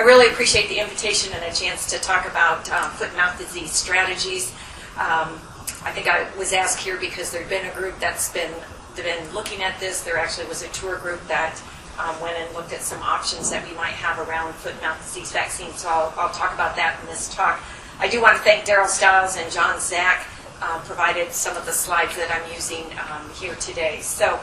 really appreciate the invitation and a chance to talk about foot and mouth disease strategies. I think I was asked here because there'd been a group that's been looking at this. There actually was a tour group that went and looked at some options that we might have around foot and mouth disease vaccines. So I'll talk about that in this talk. I do want to thank Daryl Stiles and John Zach, provided some of the slides that I'm using here today. So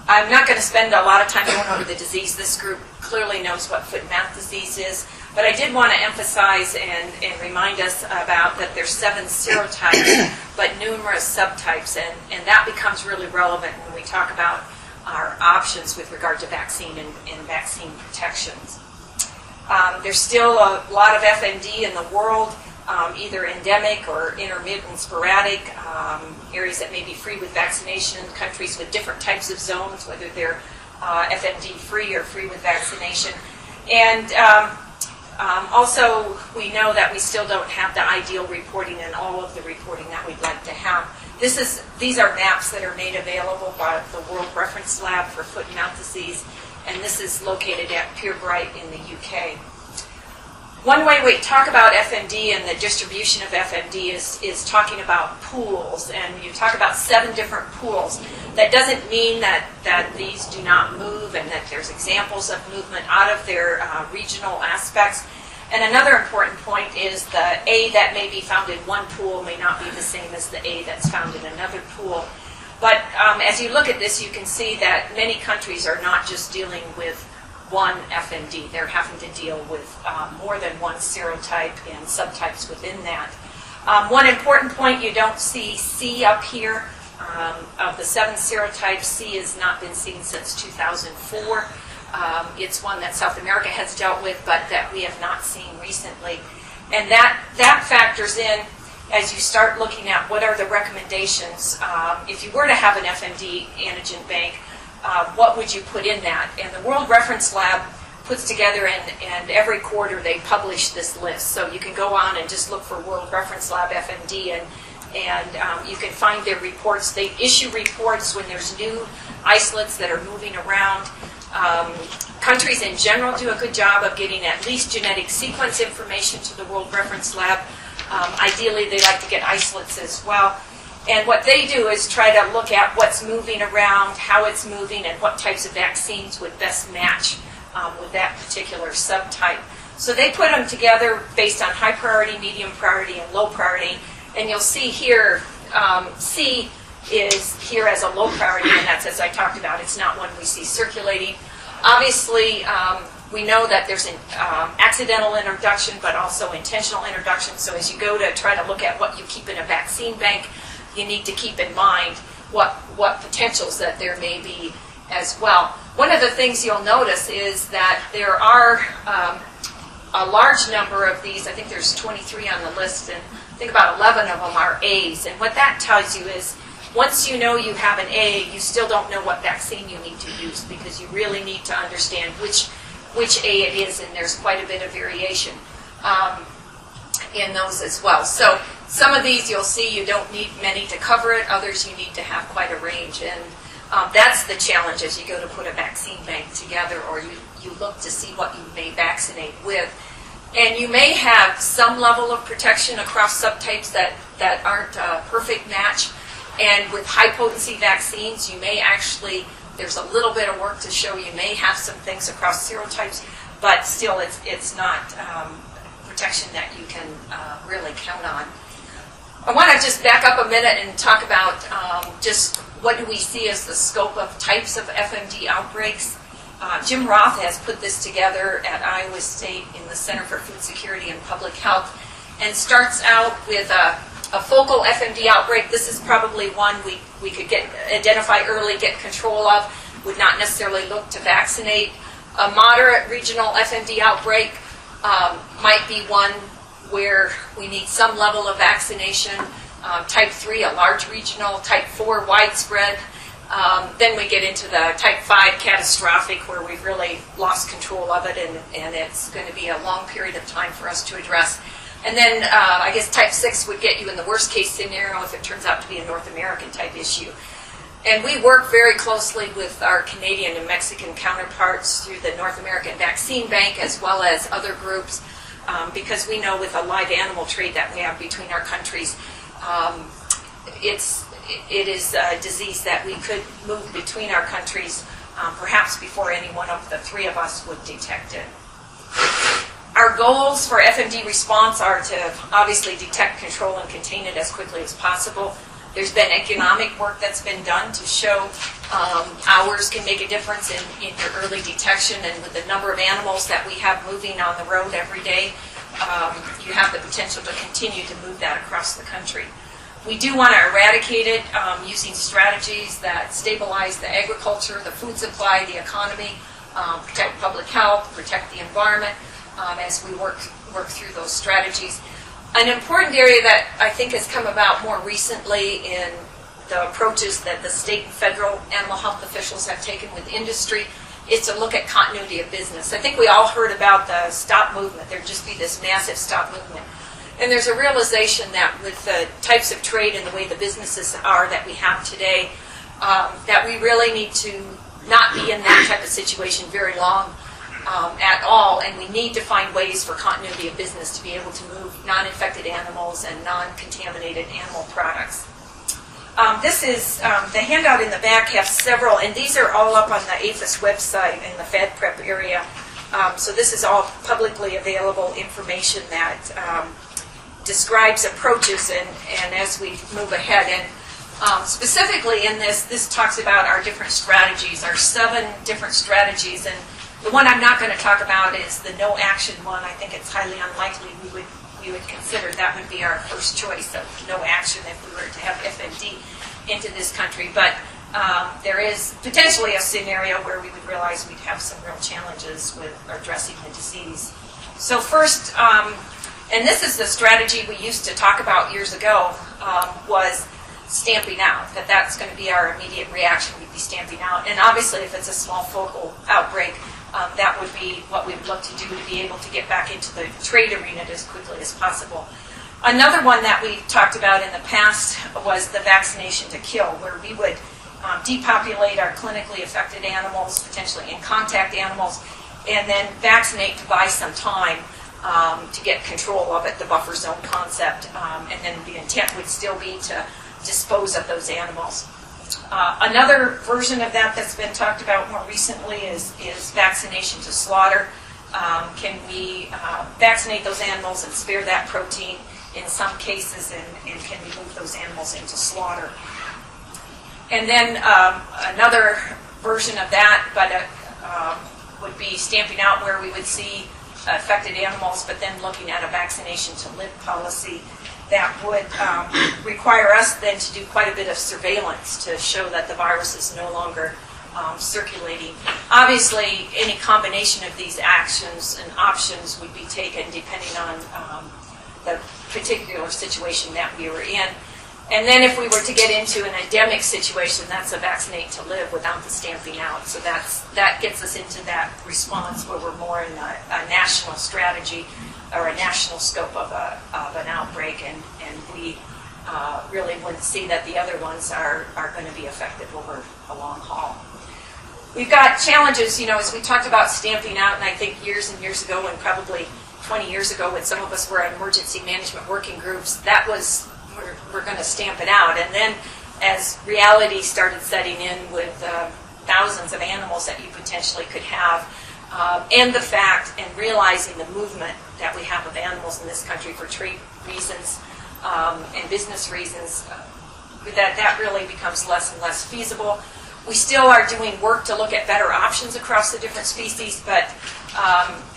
I'm not going to spend a lot of time going over the disease. This group clearly knows what foot and mouth disease is, but I did want to emphasize and remind us about that there's 7 serotypes, but numerous subtypes, and that becomes really relevant when we talk about our options with regard to vaccine and vaccine protections. There's still a lot of FMD in the world, either endemic or intermittent, sporadic, areas that may be free with vaccination, countries with different types of zones, whether they're FMD free or free with vaccination. And also, we know that we still don't have the ideal reporting and all of the reporting that we'd like to have. These are maps that are made available by the World Reference Lab for Foot and Mouth Disease, and this is located at Purebright in the UK. One way we talk about FMD and the distribution of FMD is talking about pools, and you talk about 7 different pools. That doesn't mean that these do not move and that there's examples of movement out of their regional aspects. And another important point is the A that may be found in one pool may not be the same as the A that's found in another pool. But as you look at this, you can see that many countries are not just dealing with one FMD. They're having to deal with more than one serotype and subtypes within that. One important point, you don't see C up here. Of the 7 serotypes, C has not been seen since 2004. It's one that South America has dealt with, but that we have not seen recently. And that factors in as you start looking at what are the recommendations. If you were to have an FMD antigen bank, what would you put in that? And the World Reference Lab puts together, and every quarter they publish this list. So you can go on and just look for World Reference Lab FMD, and you can find their reports. They issue reports when there's new isolates that are moving around. Countries in general do a good job of getting at least genetic sequence information to the World Reference Lab. Ideally, they like to get isolates as well. And what they do is try to look at what's moving around, how it's moving, and what types of vaccines would best match with that particular subtype. So they put them together based on high priority, medium priority, and low priority. And you'll see here, C is here as a low priority, and that's, as I talked about, it's not one we see circulating. Obviously, we know that there's an accidental introduction, but also intentional introduction. So as you go to try to look at what you keep in a vaccine bank, you need to keep in mind what potentials that there may be as well. One of the things you'll notice is that there are a large number of these. I think there's 23 on the list, and I think about 11 of them are A's. And what that tells you is once you know you have an A, you still don't know what vaccine you need to use, because you really need to understand which A it is, and there's quite a bit of variation in those as well. So some of these you'll see you don't need many to cover it, others you need to have quite a range, and that's the challenge as you go to put a vaccine bank together, or you look to see what you may vaccinate with. And you may have some level of protection across subtypes that aren't a perfect match, and with high potency vaccines you may actually, there's a little bit of work to show you may have some things across serotypes, but still it's not protection that you can really count on. I want to just back up a minute and talk about just what do we see as the scope of types of FMD outbreaks. Jim Roth has put this together at Iowa State in the Center for Food Security and Public Health, and starts out with a focal FMD outbreak. This is probably one we could identify early, get control of, would not necessarily look to vaccinate. A moderate regional FMD outbreak might be one where we need some level of vaccination. Type 3, a large regional. Type 4, widespread. Then we get into the type 5 catastrophic, where we've really lost control of it, and it's going to be a long period of time for us to address. And then I guess type 6 would get you in the worst case scenario if it turns out to be a North American type issue. And we work very closely with our Canadian and Mexican counterparts through the North American Vaccine Bank as well as other groups, because we know with the live animal trade that we have between our countries, it is a disease that we could move between our countries perhaps before any one of the three of us would detect it. Our goals for FMD response are to obviously detect, control, and contain it as quickly as possible. There's been economic work that's been done to show hours can make a difference in your early detection, and with the number of animals that we have moving on the road every day, you have the potential to continue to move that across the country. We do want to eradicate it using strategies that stabilize the agriculture, the food supply, the economy, protect public health, protect the environment as we work through those strategies. An important area that I think has come about more recently in the approaches that the state and federal animal health officials have taken with industry is to look at continuity of business. I think we all heard about the stop movement. There'd just be this massive stop movement. And there's a realization that with the types of trade and the way the businesses are that we have today, that we really need to not be in that type of situation very long at all, and we need to find ways for continuity of business to be able to move non-infected animals and non-contaminated animal products. This is, the handout in the back has several, and these are all up on the APHIS website in the FedPrep area. So this is all publicly available information that describes approaches and as we move ahead. And specifically in this talks about our different strategies, our 7 different strategies. And the one I'm not going to talk about is the no action one. I think it's highly unlikely we would consider that would be our first choice of no action if we were to have FMD into this country. But there is potentially a scenario where we would realize we'd have some real challenges with addressing the disease. So first, and this is the strategy we used to talk about years ago, was stamping out, that's going to be our immediate reaction. We'd be stamping out. And obviously, if it's a small focal outbreak, that would be what we would look to do to be able to get back into the trade arena as quickly as possible. Another one that we talked about in the past was the vaccination to kill, where we would depopulate our clinically affected animals, potentially in contact animals, and then vaccinate to buy some time to get control of it, the buffer zone concept, and then the intent would still be to dispose of those animals. Another version of that that's been talked about more recently is vaccination to slaughter. Can we vaccinate those animals and spare that protein in some cases, and can we move those animals into slaughter? And then another version of that, but would be stamping out, where we would see affected animals, but then looking at a vaccination to live policy that would require us then to do quite a bit of surveillance to show that the virus is no longer circulating. Obviously, any combination of these actions and options would be taken depending on the particular situation that we were in. And then if we were to get into an endemic situation, that's a vaccinate to live without the stamping out. So that gets us into that response where we're more in a national strategy or a national scope of an outbreak, and we really wouldn't see that the other ones are going to be effective over a long haul. We've got challenges, as we talked about stamping out, and I think years and years ago, and probably 20 years ago when some of us were in emergency management working groups, that was, we're going to stamp it out. And then as reality started setting in with thousands of animals that you potentially could have, and the fact and realizing the movement that we have of animals in this country for trade reasons and business reasons, that really becomes less and less feasible. We still are doing work to look at better options across the different species, but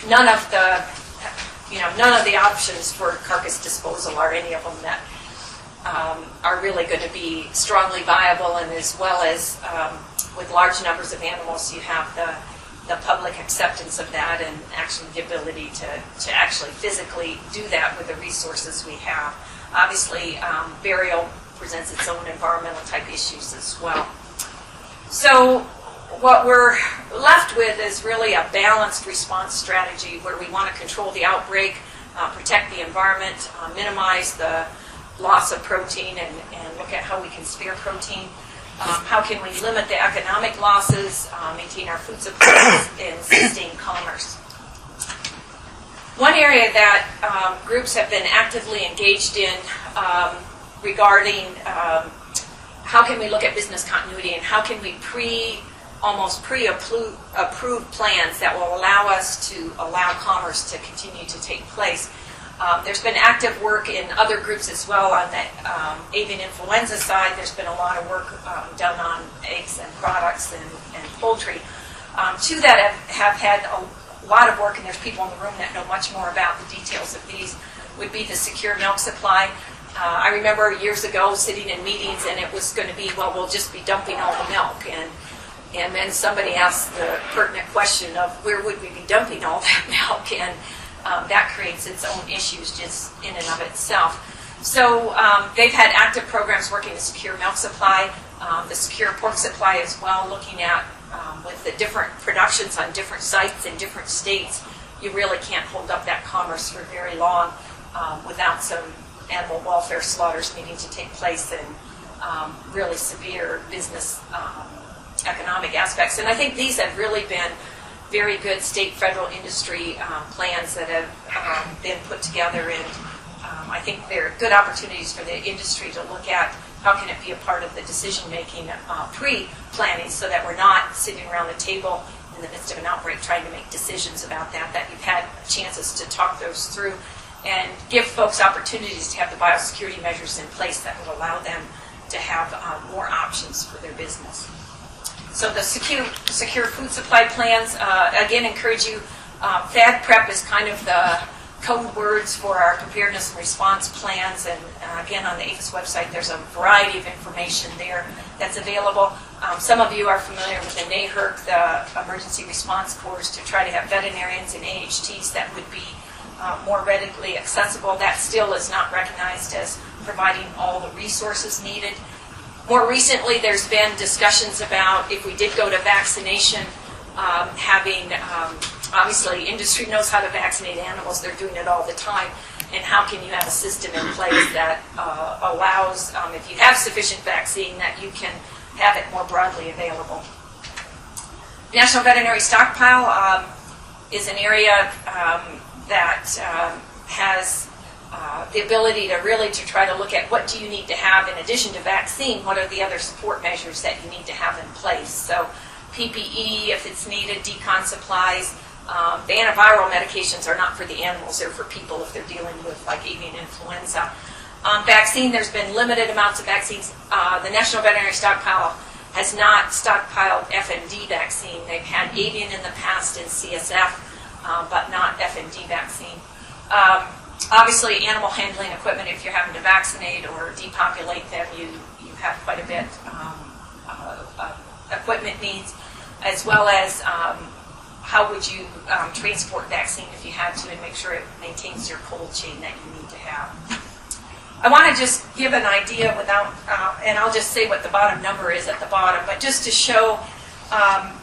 none of the options for carcass disposal are any of them that are really going to be strongly viable, and as well as with large numbers of animals, you have the public acceptance of that and actually the ability to actually physically do that with the resources we have. Obviously, burial presents its own environmental type issues as well. So what we're left with is really a balanced response strategy where we want to control the outbreak, protect the environment, minimize the loss of protein, and look at how we can spare protein. How can we limit the economic losses, maintain our food supplies, and sustain commerce? One area that groups have been actively engaged in regarding how can we look at business continuity and how can we almost pre-approve plans that will allow us to allow commerce to continue to take place. There's been active work in other groups as well on the avian influenza side. There's been a lot of work done on eggs and products and poultry. Two that have had a lot of work, and there's people in the room that know much more about the details of these, would be the secure milk supply. I remember years ago sitting in meetings and it was going to be, well, we'll just be dumping all the milk. And then somebody asked the pertinent question of where would we be dumping all that milk? And that creates its own issues just in and of itself. So they've had active programs working to secure milk supply, the secure pork supply as well, looking at with the different productions on different sites in different states. You really can't hold up that commerce for very long without some animal welfare slaughters needing to take place and really severe business economic aspects. And I think these have really been very good state, federal industry plans that have been put together, and I think they're good opportunities for the industry to look at how can it be a part of the decision-making pre-planning so that we're not sitting around the table in the midst of an outbreak trying to make decisions about that you've had chances to talk those through and give folks opportunities to have the biosecurity measures in place that will allow them to have more options for their business. So the secure food supply plans, again, encourage you. FAD prep is kind of the code words for our preparedness and response plans. And again, on the APHIS website, there's a variety of information there that's available. Some of you are familiar with the NIAA, the Emergency Response Corps, to try to have veterinarians and AHTs that would be more readily accessible. That still is not recognized as providing all the resources needed. More recently, there's been discussions about if we did go to vaccination, having, obviously, industry knows how to vaccinate animals. They're doing it all the time. And how can you have a system in place that allows, if you have sufficient vaccine, that you can have it more broadly available. National Veterinary Stockpile is an area that has the ability to really to try to look at what do you need to have in addition to vaccine, what are the other support measures that you need to have in place. So PPE if it's needed, decon supplies. The antiviral medications are not for the animals, they're for people if they're dealing with like avian influenza. Vaccine, there's been limited amounts of vaccines. The National Veterinary Stockpile has not stockpiled FMD vaccine. They've had avian in the past and CSF, but not FMD vaccine. Obviously, animal handling equipment, if you're having to vaccinate or depopulate them, you have quite a bit equipment needs, as well as how would you transport vaccine if you had to and make sure it maintains your cold chain that you need to have. I want to just give an idea without, and I'll just say what the bottom number is at the bottom, but just to show,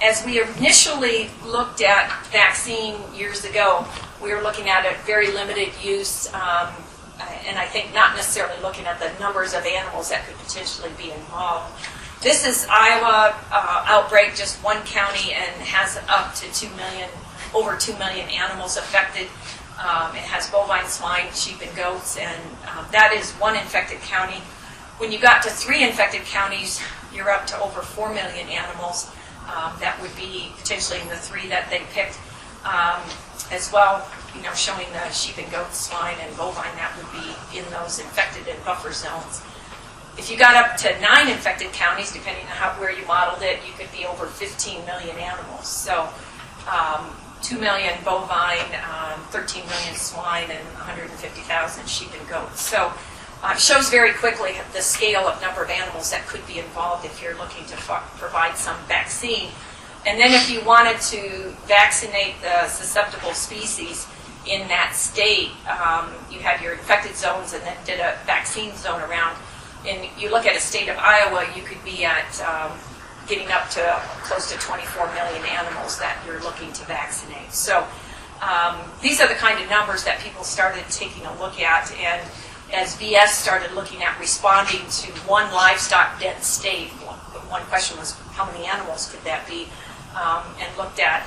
as we initially looked at vaccine years ago, we were looking at a very limited use, and I think not necessarily looking at the numbers of animals that could potentially be involved. This is Iowa outbreak, just one county, and has up to 2 million, over 2 million animals affected. It has bovine, swine, sheep, and goats, and that is one infected county. When you got to 3 infected counties, you're up to over 4 million animals. That would be potentially in the 3 that they picked. As well, showing the sheep and goats, swine, and bovine, that would be in those infected and buffer zones. If you got up to 9 infected counties, depending on where you modeled it, you could be over 15 million animals. So 2 million bovine, 13 million swine, and 150,000 sheep and goats. So it shows very quickly the scale of number of animals that could be involved if you're looking to provide some vaccine. And then if you wanted to vaccinate the susceptible species in that state, you had your infected zones and then did a vaccine zone around. And you look at a state of Iowa, you could be at getting up to close to 24 million animals that you're looking to vaccinate. So these are the kind of numbers that people started taking a look at. And as VS started looking at responding to one livestock dense state, one question was how many animals could that be, and looked at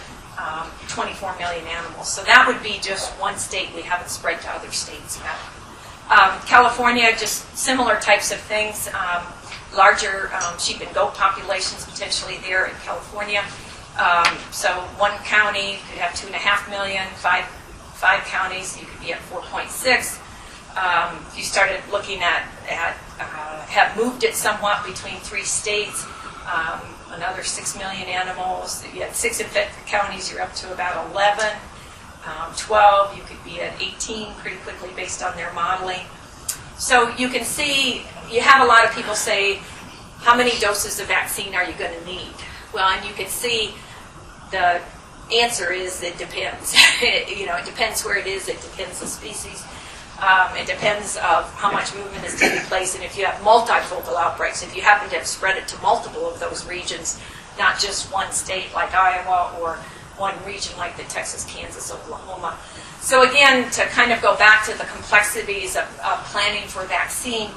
24 million animals. So that would be just one state. We haven't spread to other states yet. California, just similar types of things. Larger sheep and goat populations potentially there in California. So one county could have 2.5 million, five counties, you could be at 4.6. If you started looking at have moved it somewhat between 3 states, another 6 million animals. You had 6 infected counties, you're up to about 11. 12, you could be at 18 pretty quickly based on their modeling. So you can see, you have a lot of people say, how many doses of vaccine are you going to need? Well, and you can see the answer is it depends. It depends where it is, it depends the species. It depends of how much movement is taking place, and if you have multifocal outbreaks, if you happen to have spread it to multiple of those regions, not just one state like Iowa or one region like the Texas, Kansas, Oklahoma. So again, to kind of go back to the complexities of planning for vaccine,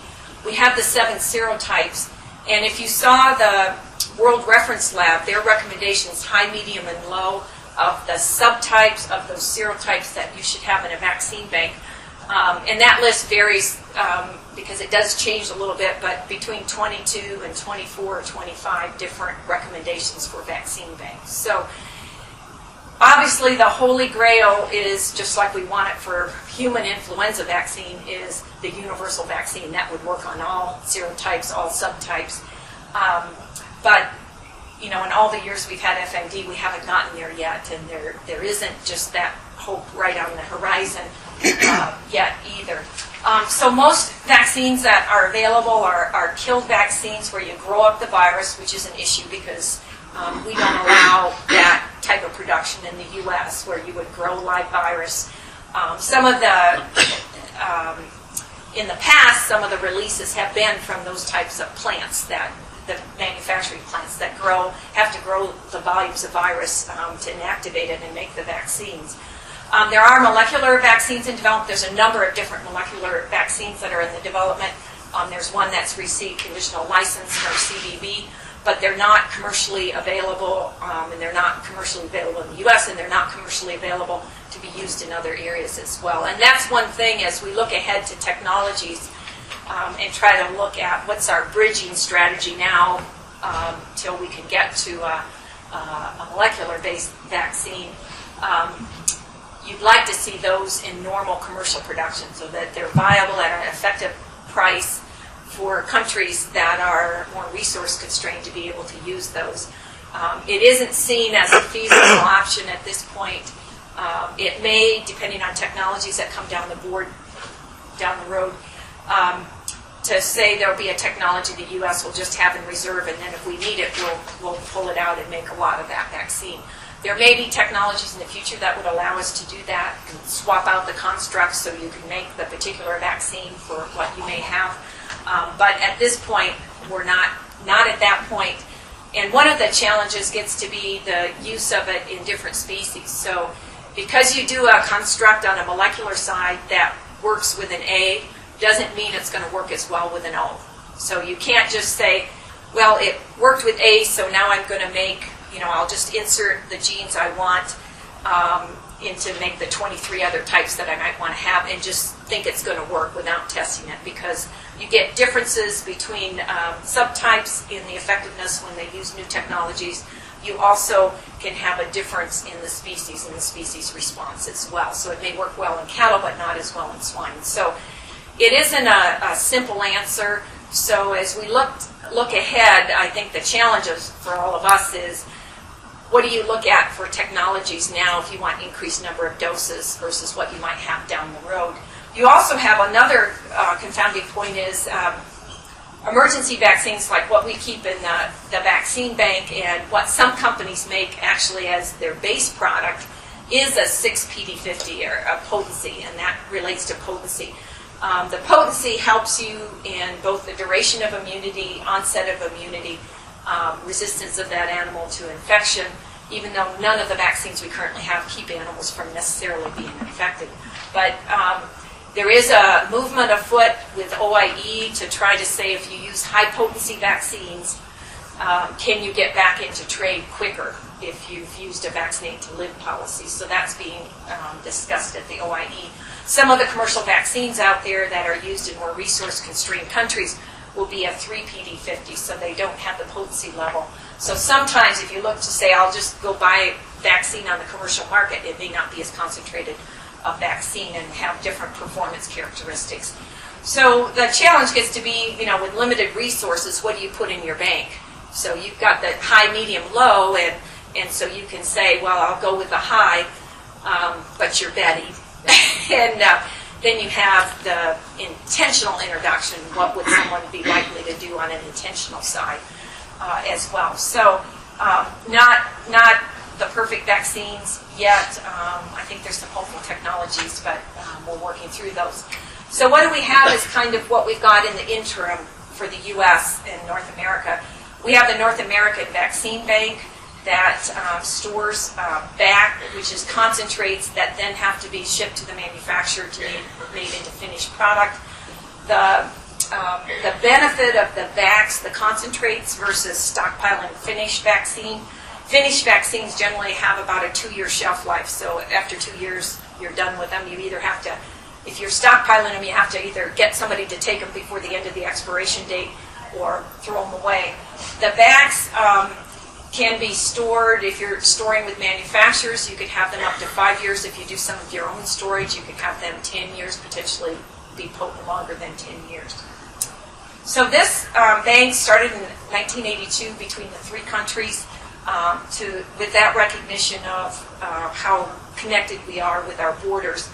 we have the 7 serotypes, and if you saw the World Reference Lab, their recommendations, high, medium, and low, of the subtypes of those serotypes that you should have in a vaccine bank. And that list varies because it does change a little bit, but between 22 and 24 or 25 different recommendations for vaccine banks. So obviously the holy grail is, just like we want it for human influenza vaccine, is the universal vaccine. That would work on all serotypes, all subtypes. But in all the years we've had FMD, we haven't gotten there yet, and there isn't just that hope right on the horizon yet either. So most vaccines that are available are killed vaccines where you grow up the virus, which is an issue because we don't allow that type of production in the U.S. where you would grow live virus. Some of the, in the past, some of the releases have been from those types of plants, that the manufacturing plants that have to grow the volumes of virus to inactivate it and make the vaccines. There are molecular vaccines in development. There's a number of different molecular vaccines that are in the development. There's one that's received conditional license from CBB, but they're not commercially available, and they're not commercially available in the U.S., and they're not commercially available to be used in other areas as well. And that's one thing as we look ahead to technologies and try to look at what's our bridging strategy now till we can get to a molecular-based vaccine. You'd like to see those in normal commercial production so that they're viable at an effective price for countries that are more resource constrained to be able to use those. It isn't seen as a feasible option at this point. It may, depending on technologies that come down the road, to say there'll be a technology the U.S. will just have in reserve, and then if we need it, we'll pull it out and make a lot of that vaccine. There may be technologies in the future that would allow us to do that and swap out the constructs so you can make the particular vaccine for what you may have. But at this point, we're not at that point. And one of the challenges gets to be the use of it in different species. So because you do a construct on a molecular side that works with an A, doesn't mean it's going to work as well with an O. So you can't just say, well, it worked with A, so now I'm going to make, I'll just insert the genes I want into make the 23 other types that I might want to have and just think it's going to work without testing it, because you get differences between subtypes in the effectiveness when they use new technologies. You also can have a difference in the species response as well. So it may work well in cattle, but not as well in swine. So it isn't a simple answer. So as we look ahead, I think the challenges for all of us is, what do you look at for technologies now if you want increased number of doses versus what you might have down the road? You also have another confounding point is emergency vaccines, like what we keep in the vaccine bank and what some companies make actually as their base product is a 6PD50 or a potency, and that relates to potency. The potency helps you in both the duration of immunity, onset of immunity, resistance of that animal to infection, even though none of the vaccines we currently have keep animals from necessarily being infected. But there is a movement afoot with OIE to try to say if you use high potency vaccines, can you get back into trade quicker if you've used a vaccinate to live policy? So that's being discussed at the OIE. Some of the commercial vaccines out there that are used in more resource-constrained countries will be a 3PD50, so they don't have the potency level. So sometimes if you look to say, I'll just go buy a vaccine on the commercial market, it may not be as concentrated a vaccine and have different performance characteristics. So the challenge gets to be, with limited resources, what do you put in your bank? So you've got the high, medium, low, and so you can say, well, I'll go with the high, but you're Betty. And then you have the intentional introduction. What would someone be likely to do on an intentional side as well? So not the perfect vaccines yet. I think there's some hopeful technologies, but we're working through those. So what do we have is kind of what we've got in the interim for the U.S. and North America. We have the North American Vaccine Bank that stores back, which is concentrates that then have to be shipped to the manufacturer to be made into finished product. The benefit of the VAX, the concentrates versus stockpiling finished vaccine. Finished vaccines generally have about a 2-year shelf life, so after 2 years you're done with them. You either have to, if you're stockpiling them, you have to either get somebody to take them before the end of the expiration date or throw them away. The VAX can be stored, if you're storing with manufacturers, you could have them up to 5 years. If you do some of your own storage, you could have them 10 years, potentially be potent longer than 10 years. So this bank started in 1982 between the 3 countries with that recognition of how connected we are with our borders.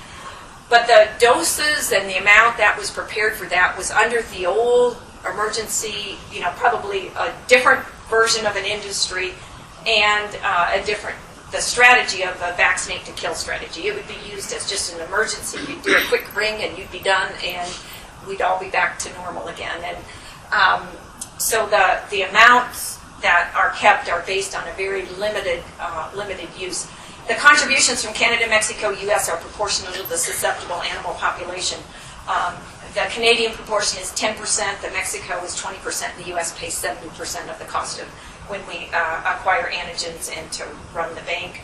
But the doses and the amount that was prepared for that was under the old emergency, probably a different version of an industry and the strategy of a vaccinate to kill strategy. It would be used as just an emergency. You'd do a quick ring and you'd be done and we'd all be back to normal again. And so the amounts that are kept are based on a very limited use. The contributions from Canada, Mexico, U.S. are proportional to the susceptible animal population. The Canadian proportion is 10%, the Mexico is 20%, and the U.S. pays 70% of the cost of when we acquire antigens and to run the bank.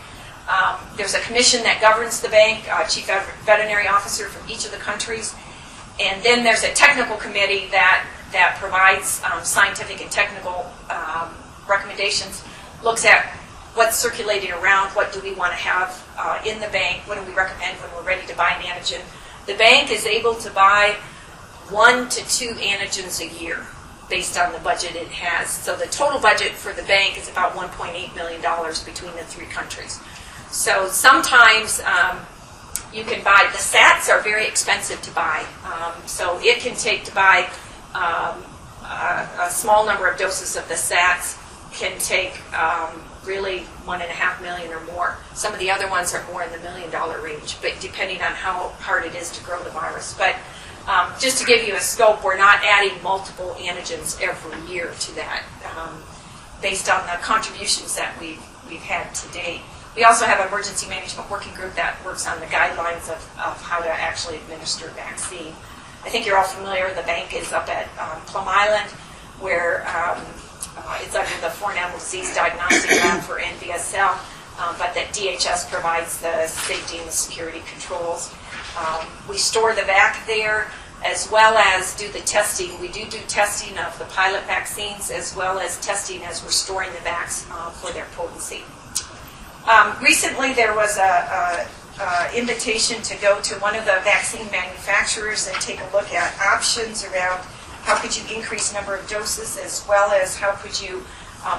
There's a commission that governs the bank, chief veterinary officer from each of the countries, and then there's a technical committee that provides scientific and technical recommendations, looks at what's circulating around, what do we want to have in the bank, what do we recommend when we're ready to buy an antigen. The bank is able to buy 1 to 2 antigens a year based on the budget it has. So the total budget for the bank is about $1.8 million between the 3 countries. So sometimes you can buy, the SATs are very expensive to buy. So it can take to buy a small number of doses of the SATs can take really $1.5 million or more. Some of the other ones are more in the $1 million range, but depending on how hard it is to grow the virus. But just to give you a scope, we're not adding multiple antigens every year to that, based on the contributions that we've had to date. We also have an emergency management working group that works on the guidelines of how to actually administer vaccine. I think you're all familiar, the bank is up at Plum Island, where it's under the Foreign Animal Disease Diagnostic Lab for NVSL, but that DHS provides the safety and the security controls. We store the vac there as well as do the testing. We do testing of the pilot vaccines as well as testing as we're storing the vacs for their potency. Recently there was a invitation to go to one of the vaccine manufacturers and take a look at options around how could you increase number of doses as well as how could you,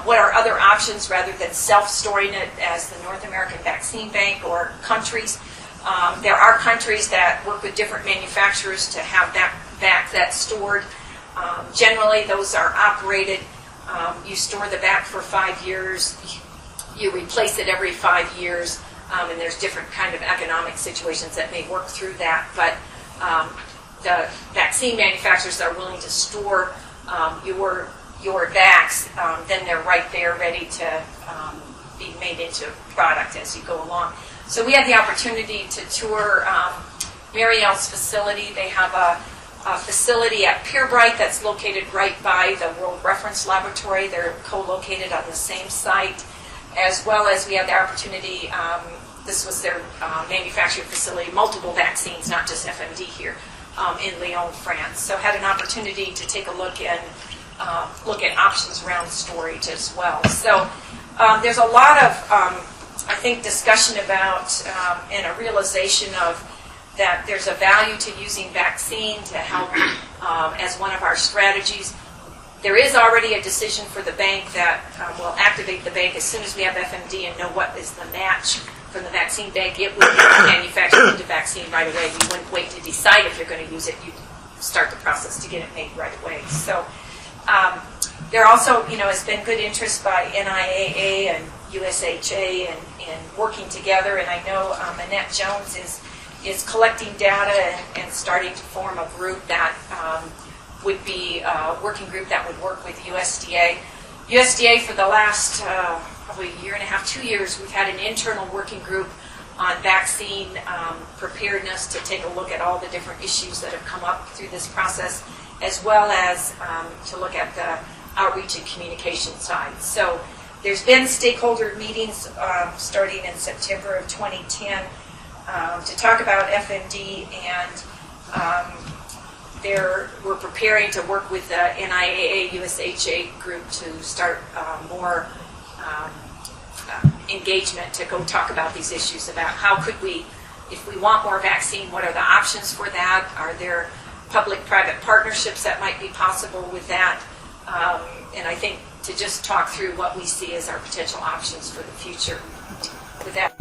what are other options rather than self-storing it as the North American Vaccine Bank or countries. There are countries that work with different manufacturers to have that vac that's stored. Generally those are operated, you store the vac for 5 years, you replace it every 5 years, and there's different kind of economic situations that may work through that, but the vaccine manufacturers are willing to store your vacs, then they're right there ready to be made into product as you go along. So we had the opportunity to tour Mariel's facility. They have facility at Purebright that's located right by the World Reference Laboratory. They're co-located on the same site, as well as we had the opportunity, this was their manufacturing facility, multiple vaccines, not just FMD here, in Lyon, France. So had an opportunity to take a look at options around storage as well. So there's a lot of, I think, discussion about and a realization of that there's a value to using vaccine to help as one of our strategies. There is already a decision for the bank that will activate the bank as soon as we have FMD and know what is the match from the vaccine bank. It would manufacture the vaccine right away. You wouldn't wait to decide if you're going to use it. You'd start the process to get it made right away. So there also, has been good interest by NIAA and USDA and working together. And I know Annette Jones is collecting data and starting to form a group that would be a working group that would work with USDA. USDA for the last probably year and a half, 2 years, we've had an internal working group on vaccine preparedness to take a look at all the different issues that have come up through this process, as well as to look at the outreach and communication side. So there's been stakeholder meetings starting in September of 2010 to talk about FMD, and we're preparing to work with the NIAA USHA group to start more engagement to go talk about these issues about how could we, if we want more vaccine, what are the options for that? Are there public-private partnerships that might be possible with that? And I think to just talk through what we see as our potential options for the future with that.